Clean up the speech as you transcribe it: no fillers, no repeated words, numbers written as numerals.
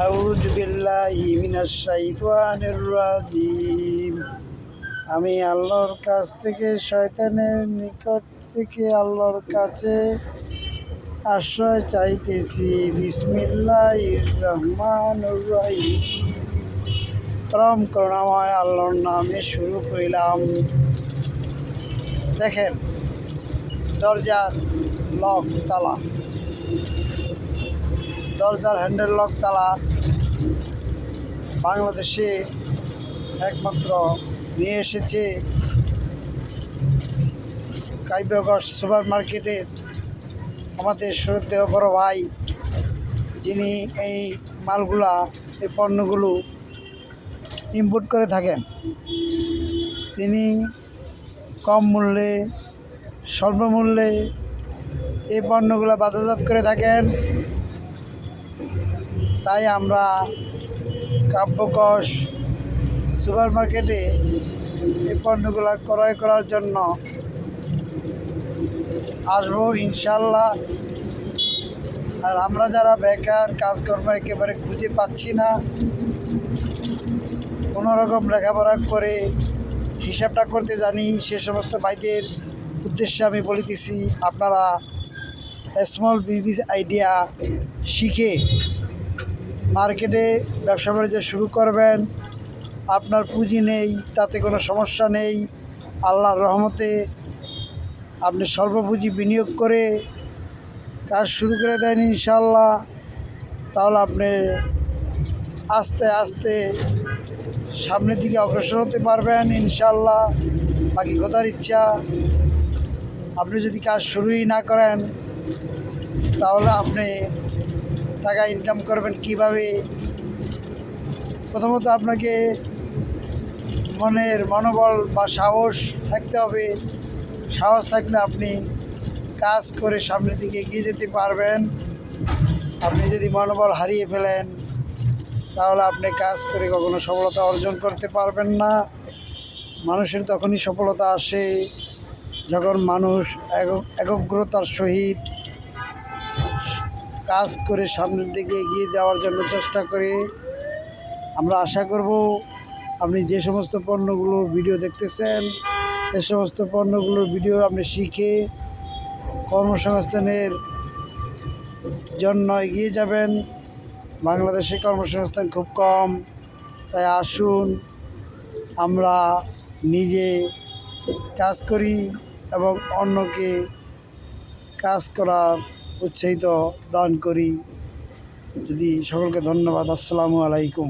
আউযু বিল্লাহি মিনাশ শাইতানির রাজিম। আমি আল্লাহর কাছ থেকে শয়তানের নিকট থেকে আল্লাহর কাছে আশ্রয় চাইতেছি। বিসমিল্লাহির রহমানির রহিম। পরম করুণাময় আল্লাহর নামে শুরু করিলাম। দেখেন, দরজার লক তালা, দরজার হ্যান্ডেল লক তালা বাংলাদেশে একমাত্র নিয়ে এসেছে কাইবাগঞ্জ সুপার মার্কেটের আমাদের শ্রদ্ধেয় বড় ভাই, যিনি এই মালগুলা, এই পণ্যগুলো ইম্পোর্ট করে থাকেন। তিনি কম মূল্যে, স্বল্প মূল্যে এই পণ্যগুলো বাজারজাত করে থাকেন। তাই আমরা কাব্যকোষ সুপার মার্কেটে এই পণ্যগুলো ক্রয় করার জন্য আসবো ইনশাল্লাহ। আর আমরা যারা বেকার, কাজকর্ম একেবারে খুঁজে পাচ্ছি না, কোনোরকম লেখাপড়া করে হিসাবটা করতে জানি, সে সমস্ত ভাইদের উদ্দেশ্যে আমি বলিতেছি, আপনারা স্মল বিজনেস আইডিয়া শিখে মার্কেটে ব্যবসা বাণিজ্য শুরু করবেন। আপনার পুঁজি নেই, তাতে কোনো সমস্যা নেই। আল্লাহর রহমতে আপনি স্বল্প পুঁজি বিনিয়োগ করে কাজ শুরু করে দেন ইনশাল্লাহ। তাহলে আপনি আস্তে আস্তে সামনের দিকে অগ্রসর হতে পারবেন ইনশাল্লাহ। বাকি কথার ইচ্ছা, আপনি যদি কাজ শুরুই না করেন তাহলে আপনি টাকা ইনকাম করবেন কিভাবে? প্রথমত আপনাকে মনোবল বা সাহস থাকতে হবে। সাহস থাকলে আপনি কাজ করে সামনের দিকে এগিয়ে যেতে পারবেন। আপনি যদি মনোবল হারিয়ে ফেলেন তাহলে আপনি কাজ করে কখনো সফলতা অর্জন করতে পারবেন না। মানুষের তখনই সফলতা আসে যখন মানুষ একাগ্রতার সহিত কাজ করে সামনের দিকে এগিয়ে যাওয়ার জন্য চেষ্টা করে। আমরা আশা করব আপনি যে সমস্ত পণ্যগুলোর ভিডিও দেখতেছেন, এ সমস্ত পণ্যগুলোর ভিডিও আপনি শিখে কর্মসংস্থানের জন্য এগিয়ে যাবেন। বাংলাদেশে কর্মসংস্থান খুব কম, তাই আসুন আমরা নিজে কাজ করি এবং অন্যকে কাজ করার উৎসাহিত দান করি। সকলকে ধন্যবাদ। আসসালামু আলাইকুম।